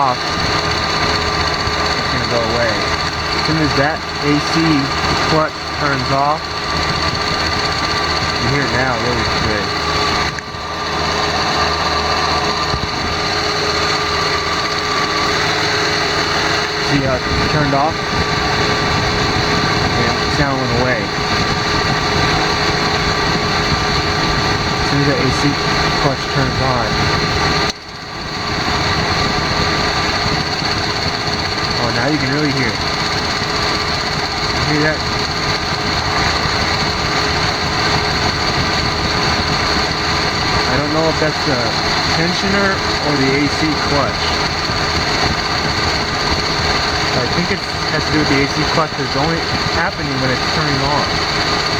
off, it's going to go away. As soon as that AC clutch turns off, you hear it now really good. See how it turned off? Yeah, the sound went away. As soon as the AC clutch turns on. Oh, now you can really hear it. You hear that? I don't know if that's the tensioner or the AC clutch. I think it has to do with the AC clutch. It's only happening when it's turning on.